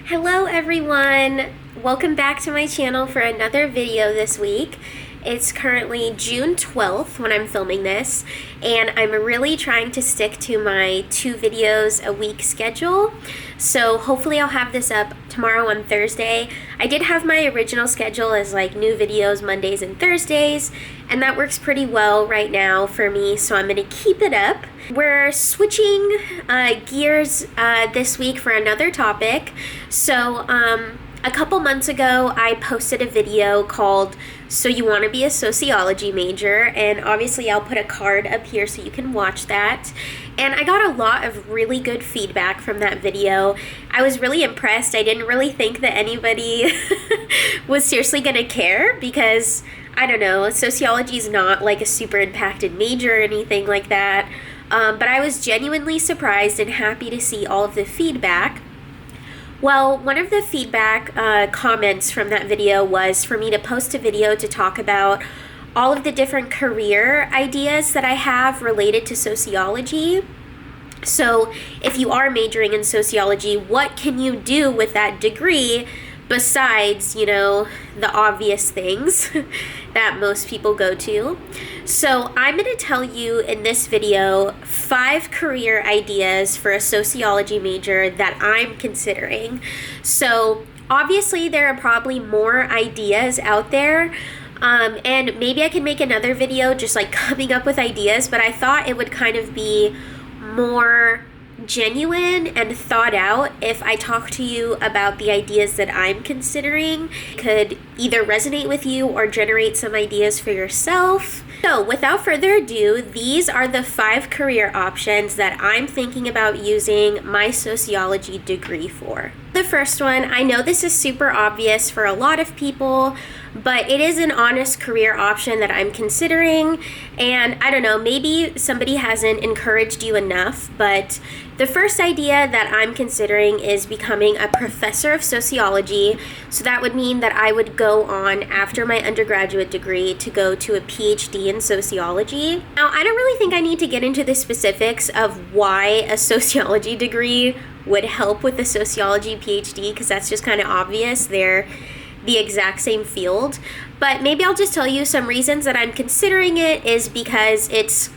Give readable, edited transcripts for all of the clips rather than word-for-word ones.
Hello everyone! Welcome back to my channel for another video this week. It's currently June 12th when I'm filming this, and I'm really trying to stick to my 2 videos a week schedule. So hopefully I'll have this up tomorrow on Thursday. I did have my original schedule as like new videos Mondays and Thursdays, and that works pretty well right now for me, so I'm gonna keep it up. We're switching gears this week for another topic. So a couple months ago, I posted a video called "So You Want to Be a Sociology Major," and obviously I'll put a card up here so you can watch that. And I got a lot of really good feedback from that video. I was really impressed. I didn't really think that anybody was seriously gonna care because, I don't know, sociology is not like a super impacted major or anything like that. But I was genuinely surprised and happy to see all of the feedback. Well, one of the feedback comments from that video was for me to post a video to talk about all of the different career ideas that I have related to sociology. So if you are majoring in sociology, what can you do with that degree besides, you know, the obvious things that most people go to? So I'm going to tell you in this video 5 career ideas for a sociology major that I'm considering. So obviously there are probably more ideas out there, and maybe I can make another video just like coming up with ideas, but I thought it would kind of be more genuine and thought out if I talk to you about the ideas that I'm considering. Could either resonate with you or generate some ideas for yourself. So without further ado, these are the 5 career options that I'm thinking about using my sociology degree for. The first one, I know this is super obvious for a lot of people, but it is an honest career option that I'm considering. And I don't know, maybe somebody hasn't encouraged you enough, but the first idea that I'm considering is becoming a professor of sociology. So that would mean that I would go on after my undergraduate degree to go to a PhD in sociology. Now, I don't really think I need to get into the specifics of why a sociology degree would help with the sociology PhD, because that's just kind of obvious. They're the exact same field. But maybe I'll just tell you some reasons that I'm considering it is because it's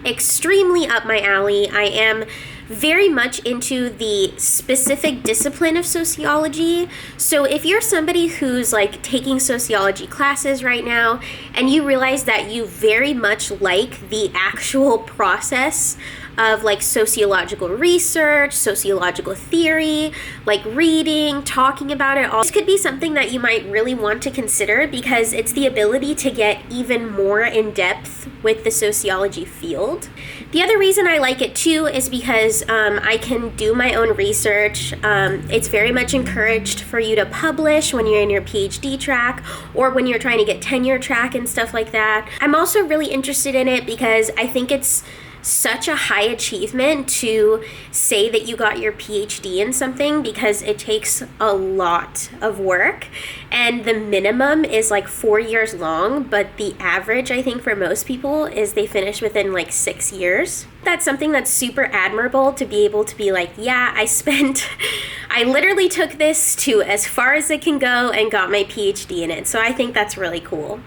extremely up my alley. I am very much into the specific discipline of sociology. So if you're somebody who's like taking sociology classes right now and you realize that you very much like the actual process of like sociological research, sociological theory, like reading, talking about it all, this could be something that you might really want to consider because it's the ability to get even more in depth with the sociology field. The other reason I like it too is because I can do my own research. It's very much encouraged for you to publish when you're in your PhD track or when you're trying to get tenure track and stuff like that. I'm also really interested in it because I think it's such a high achievement to say that you got your PhD in something because it takes a lot of work, and the minimum is like 4 years long, but the average I think for most people is they finish within like 6 years. That's something that's super admirable to be able to be like, yeah, I literally took this to as far as it can go and got my PhD in it. So I think that's really cool.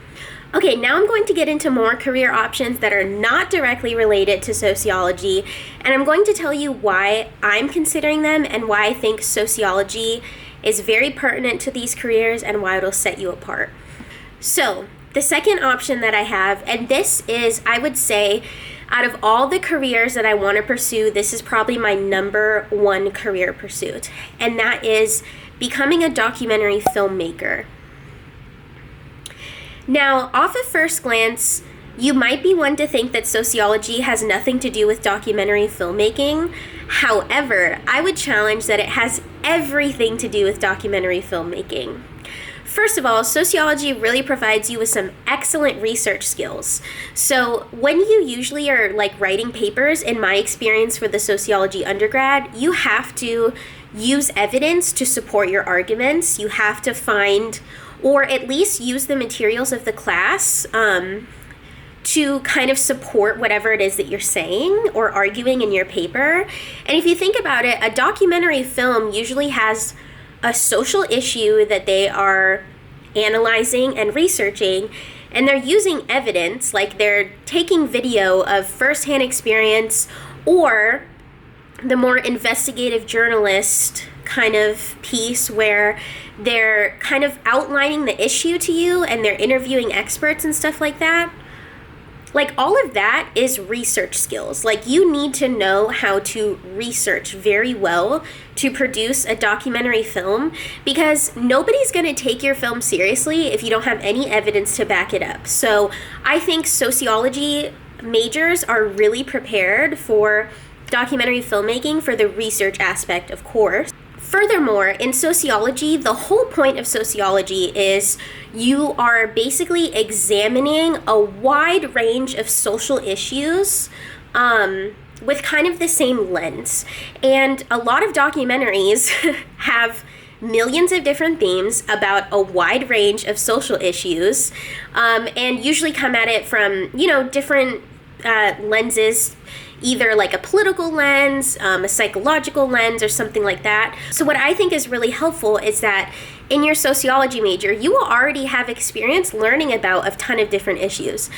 Okay, now I'm going to get into more career options that are not directly related to sociology, and I'm going to tell you why I'm considering them and why I think sociology is very pertinent to these careers and why it'll set you apart. So, the second option that I have, and this is, I would say, out of all the careers that I want to pursue, this is probably my number 1 career pursuit, and that is becoming a documentary filmmaker. Now, off at first glance, you might be one to think that sociology has nothing to do with documentary filmmaking. However, I would challenge that it has everything to do with documentary filmmaking. First of all, sociology really provides you with some excellent research skills. So when you usually are like writing papers, in my experience for the sociology undergrad, you have to use evidence to support your arguments. You have to find or at least use the materials of the class to kind of support whatever it is that you're saying or arguing in your paper. And if you think about it, a documentary film usually has a social issue that they are analyzing and researching, and they're using evidence, like they're taking video of firsthand experience, or the more investigative journalist kind of piece where they're kind of outlining the issue to you and they're interviewing experts and stuff like that. Like, all of that is research skills. Like, you need to know how to research very well to produce a documentary film, because nobody's going to take your film seriously if you don't have any evidence to back it up. So I think sociology majors are really prepared for documentary filmmaking for the research aspect, of course. Furthermore, in sociology, the whole point of sociology is you are basically examining a wide range of social issues with kind of the same lens. And a lot of documentaries have millions of different themes about a wide range of social issues, and usually come at it from, different lenses, either like a political lens, a psychological lens, or something like that. So what I think is really helpful is that in your sociology major, you will already have experience learning about a ton of different issues.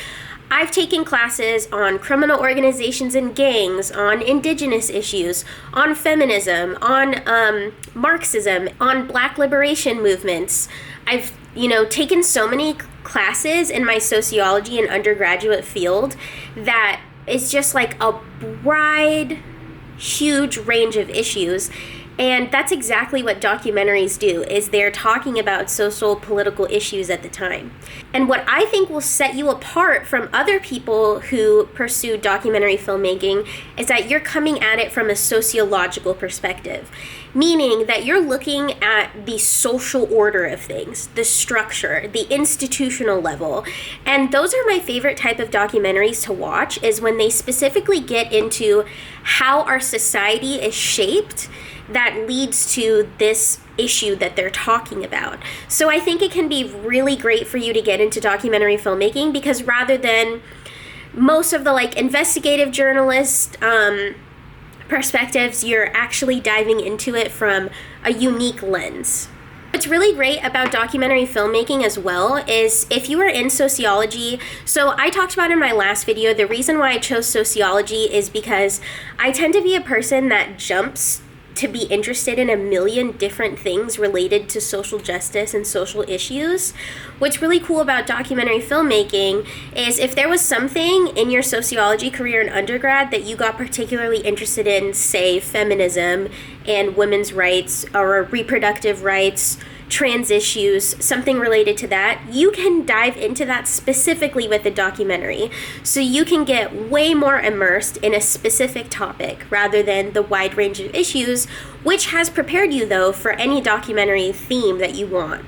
I've taken classes on criminal organizations and gangs, on Indigenous issues, on feminism, on Marxism, on Black liberation movements. I've, taken so many classes in my sociology and undergraduate field that it's just like a wide, huge range of issues. And that's exactly what documentaries do, is they're talking about social, political issues at the time. And what I think will set you apart from other people who pursue documentary filmmaking is that you're coming at it from a sociological perspective, meaning that you're looking at the social order of things, the structure, the institutional level. And those are my favorite type of documentaries to watch, is when they specifically get into how our society is shaped that leads to this issue that they're talking about. So I think it can be really great for you to get into documentary filmmaking, because rather than most of the investigative journalist perspectives, you're actually diving into it from a unique lens. What's really great about documentary filmmaking as well is if you are in sociology, so I talked about in my last video, the reason why I chose sociology is because I tend to be a person that jumps to be interested in a million different things related to social justice and social issues. What's really cool about documentary filmmaking is if there was something in your sociology career in undergrad that you got particularly interested in, say feminism and women's rights or reproductive rights, trans issues, something related to that, you can dive into that specifically with a documentary. So you can get way more immersed in a specific topic rather than the wide range of issues, which has prepared you though for any documentary theme that you want.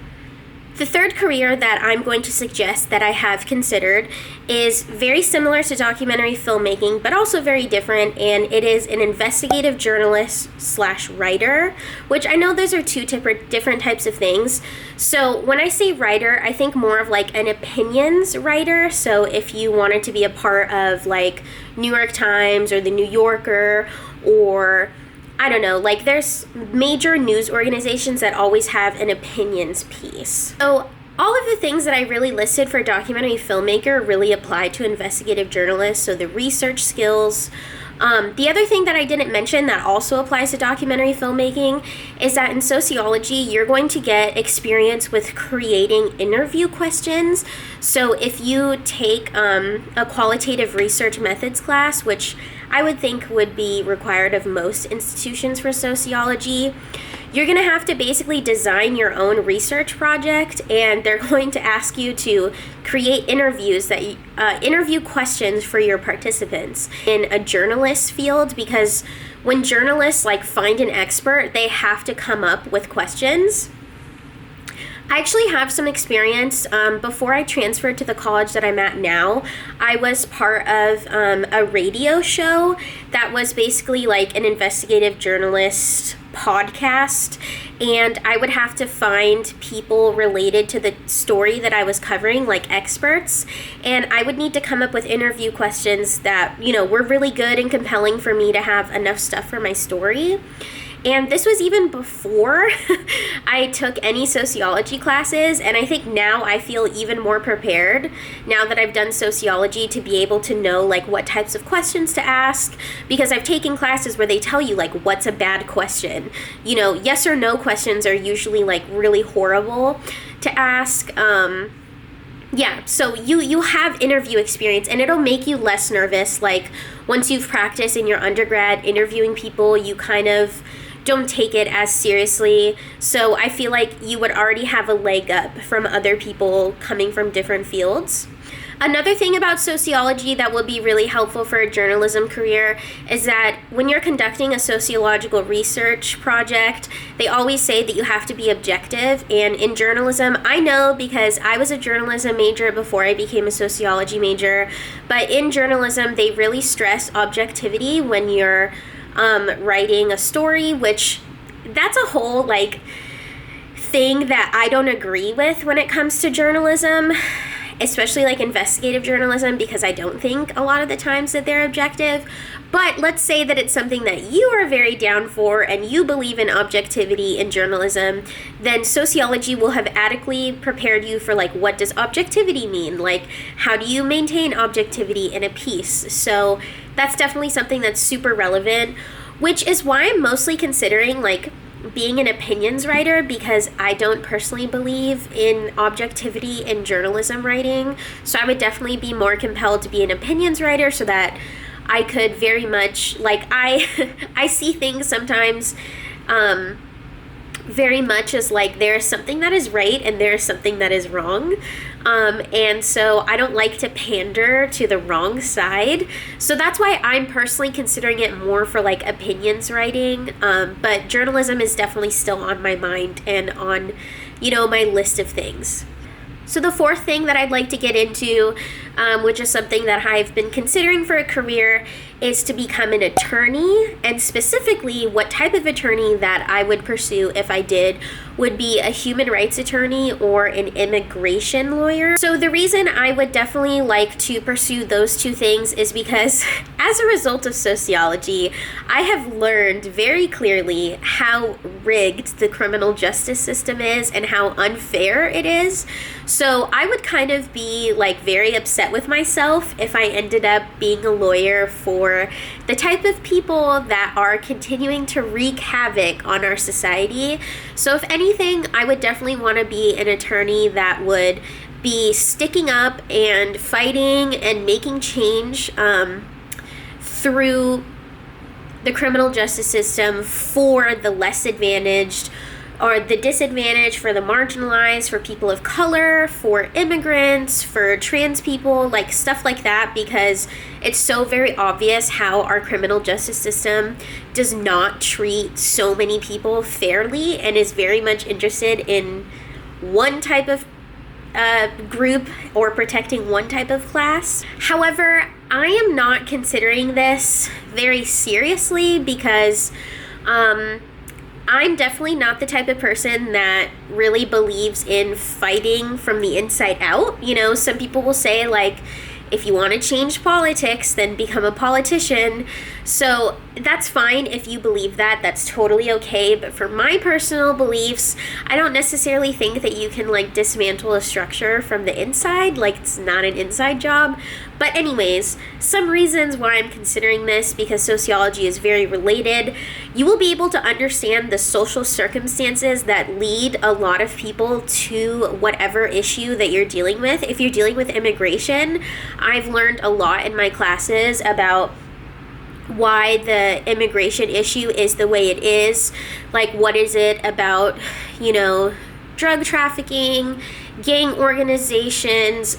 The third career that I'm going to suggest that I have considered is very similar to documentary filmmaking, but also very different, and it is an investigative journalist / writer, which I know those are two different types of things. So when I say writer, I think more of like an opinions writer. So if you wanted to be a part of like New York Times or the New Yorker, or I don't know, like there's major news organizations that always have an opinions piece. So all of the things that I really listed for documentary filmmaker really apply to investigative journalists. So the research skills. The other thing that I didn't mention that also applies to documentary filmmaking is that in sociology, you're going to get experience with creating interview questions. So if you take a qualitative research methods class, which I would think would be required of most institutions for sociology, you're going to have to basically design your own research project, and they're going to ask you to create interviews that interview questions for your participants in a journalist field, because when journalists find an expert, they have to come up with questions. I actually have some experience. Before I transferred to the college that I'm at now, I was part of a radio show that was basically like an investigative journalist podcast, and I would have to find people related to the story that I was covering, like experts, and I would need to come up with interview questions that, were really good and compelling for me to have enough stuff for my story. And this was even before I took any sociology classes, and I think now I feel even more prepared now that I've done sociology to be able to know like what types of questions to ask, because I've taken classes where they tell you like what's a bad question. You know, yes or no questions are usually like really horrible to ask. Yeah, so you have interview experience, and it'll make you less nervous. Like once you've practiced in your undergrad interviewing people, you kind of don't take it as seriously. So I feel like you would already have a leg up from other people coming from different fields. Another thing about sociology that will be really helpful for a journalism career is that when you're conducting a sociological research project, they always say that you have to be objective. And in journalism, I know because I was a journalism major before I became a sociology major, but in journalism, they really stress objectivity when you're writing a story, which that's a whole like thing that I don't agree with when it comes to journalism, especially like investigative journalism, because I don't think a lot of the times that they're objective. But let's say that it's something that you are very down for and you believe in objectivity in journalism, then sociology will have adequately prepared you for like, what does objectivity mean? Like, how do you maintain objectivity in a piece? So that's definitely something that's super relevant, which is why I'm mostly considering like being an opinions writer, because I don't personally believe in objectivity in journalism writing. So I would definitely be more compelled to be an opinions writer so that I could very much, like, I see things sometimes very much as like there's something that is right and there's something that is wrong. And so I don't like to pander to the wrong side. So that's why I'm personally considering it more for like opinions writing. But journalism is definitely still on my mind and on, you know, my list of things. So the fourth thing that I'd like to get into, which is something that I've been considering for a career, is to become an attorney. And specifically, what type of attorney that I would pursue if I did would be a human rights attorney or an immigration lawyer. So the reason I would definitely like to pursue those two things is because as a result of sociology, I have learned very clearly how rigged the criminal justice system is and how unfair it is. So I would kind of be like very upset with myself if I ended up being a lawyer for the type of people that are continuing to wreak havoc on our society. So if anything, I would definitely want to be an attorney that would be sticking up and fighting and making change through the criminal justice system for the less advantaged or the disadvantaged, for the marginalized, for people of color, for immigrants, for trans people, like stuff like that, because it's so very obvious how our criminal justice system does not treat so many people fairly and is very much interested in one type of group or protecting one type of class. However, I am not considering this very seriously because I'm definitely not the type of person that really believes in fighting from the inside out. You know, some people will say, like, if you want to change politics, then become a politician. So that's fine if you believe that. That's totally okay. But for my personal beliefs, I don't necessarily think that you can, like, dismantle a structure from the inside. Like, it's not an inside job. But anyways, some reasons why I'm considering this, because sociology is very related. You will be able to understand the social circumstances that lead a lot of people to whatever issue that you're dealing with. If you're dealing with immigration, I've learned a lot in my classes about why the immigration issue is the way it is. Like, what is it about, you know, drug trafficking, gang organizations,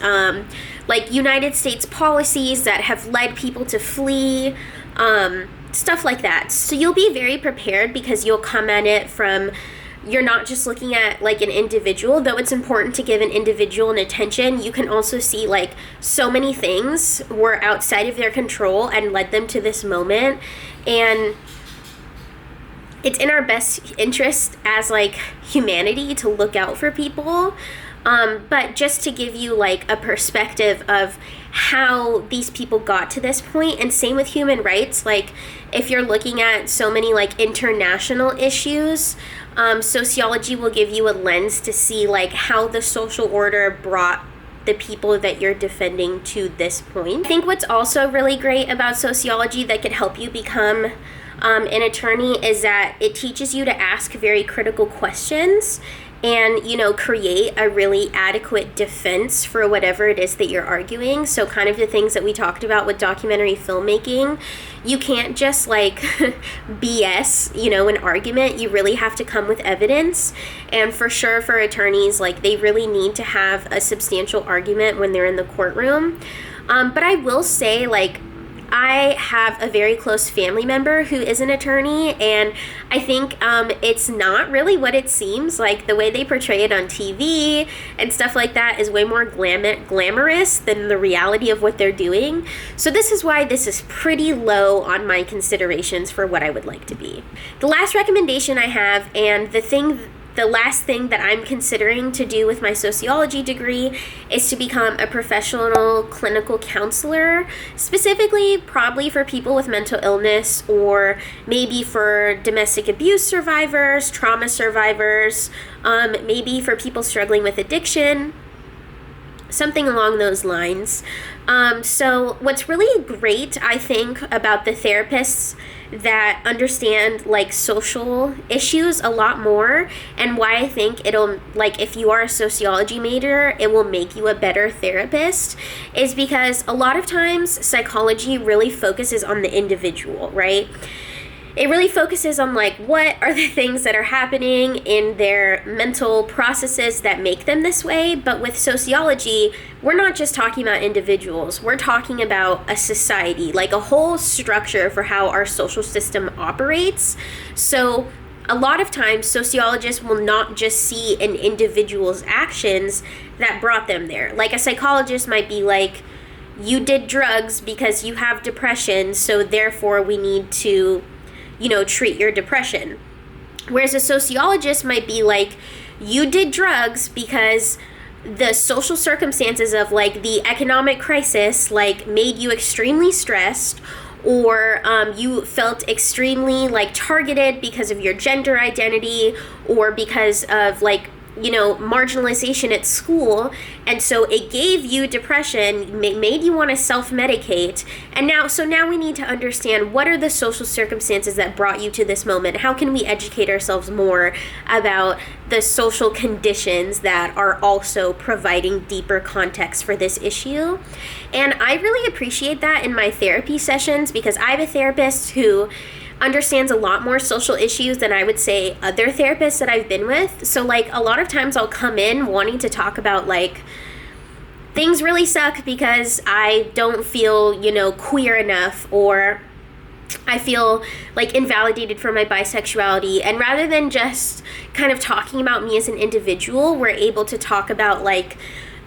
like United States policies that have led people to flee, stuff like that. So you'll be very prepared because you'll come at it from, you're not just looking at like an individual, though it's important to give an individual an attention. You can also see like so many things were outside of their control and led them to this moment. And it's in our best interest as like humanity to look out for people. But just to give you like a perspective of how these people got to this point, and same with human rights, like if you're looking at so many like international issues, sociology will give you a lens to see like how the social order brought the people that you're defending to this point. I think what's also really great about sociology that could help you become an attorney is that it teaches you to ask very critical questions and, you know, create a really adequate defense for whatever it is that you're arguing. So kind of the things that we talked about with documentary filmmaking, you can't just like BS, you know, an argument. You really have to come with evidence. And for sure for attorneys, like they really need to have a substantial argument when they're in the courtroom. But I will say, like, I have a very close family member who is an attorney, and I think it's not really what it seems. Like the way they portray it on TV and stuff like that is way more glamorous than the reality of what they're doing. So this is why this is pretty low on my considerations for what I would like to be. The last recommendation I have, and the last thing that I'm considering to do with my sociology degree, is to become a professional clinical counselor, specifically probably for people with mental illness, or maybe for domestic abuse survivors, trauma survivors, maybe for people struggling with addiction, something along those lines. So what's really great, I think, about the therapists that understand like social issues a lot more, and why I think it'll, like, if you are a sociology major, it will make you a better therapist, is because a lot of times psychology really focuses on the individual, right? It really focuses on like what are the things that are happening in their mental processes that make them this way. But with sociology, we're not just talking about individuals. We're talking about a society, like a whole structure for how our social system operates. So a lot of times sociologists will not just see an individual's actions that brought them there. Like a psychologist might be like, you did drugs because you have depression, so therefore we need to, you know, treat your depression. Whereas a sociologist might be like, you did drugs because the social circumstances of like the economic crisis like made you extremely stressed, or you felt extremely like targeted because of your gender identity, or because of like, you know, marginalization at school, and so it gave you depression, made you want to self-medicate. And now we need to understand, what are the social circumstances that brought you to this moment? How can we educate ourselves more about the social conditions that are also providing deeper context for this issue? And I really appreciate that in my therapy sessions, because I have a therapist who understands a lot more social issues than I would say other therapists that I've been with. So like a lot of times I'll come in wanting to talk about like, things really suck because I don't feel, you know, queer enough, or I feel like invalidated for my bisexuality. And rather than just kind of talking about me as an individual, we're able to talk about like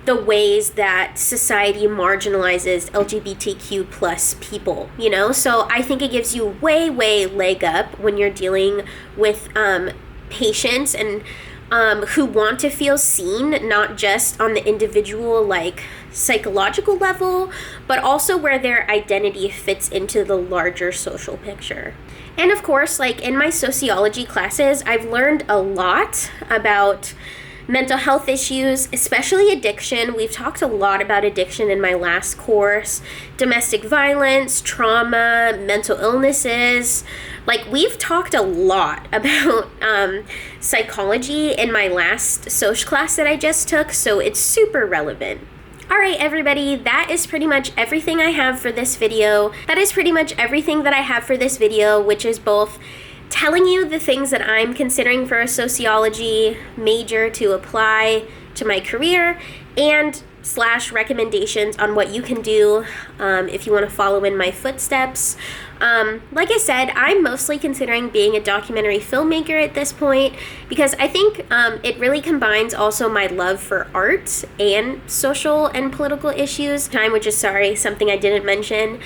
the ways that society marginalizes LGBTQ plus people, you know? So I think it gives you way leg up when you're dealing with patients and who want to feel seen, not just on the individual like psychological level, but also where their identity fits into the larger social picture. And of course, like in my sociology classes, I've learned a lot about mental health issues, especially addiction. We've talked a lot about addiction in my last course, domestic violence, trauma, mental illnesses. Like we've talked a lot about psychology in my last social class that I just took, so it's super relevant. All right, everybody, that is pretty much everything I have for this video. That is pretty much everything that I have for this video, which is both telling you the things that I'm considering for a sociology major to apply to my career, and / recommendations on what you can do if you want to follow in my footsteps. Like I said, I'm mostly considering being a documentary filmmaker at this point, because I think it really combines also my love for art and social and political issues, which is something I didn't mention.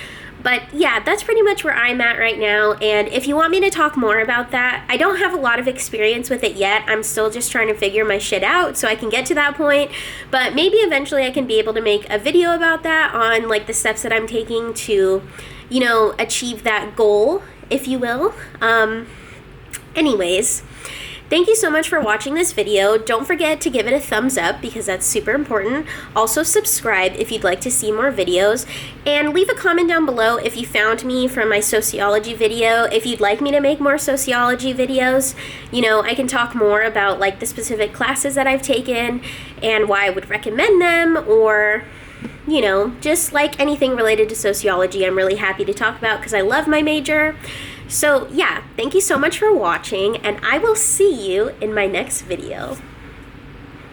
But yeah, that's pretty much where I'm at right now. And if you want me to talk more about that, I don't have a lot of experience with it yet. I'm still just trying to figure my shit out so I can get to that point. But maybe eventually I can be able to make a video about that on like the steps that I'm taking to, you know, achieve that goal, if you will. Anyways, thank you so much for watching this video. Don't forget to give it a thumbs up because that's super important. Also subscribe if you'd like to see more videos, and leave a comment down below if you found me from my sociology video. If you'd like me to make more sociology videos, you know, I can talk more about like the specific classes that I've taken and why I would recommend them, or you know, just like anything related to sociology, I'm really happy to talk about because I love my major. So yeah, thank you so much for watching, and I will see you in my next video.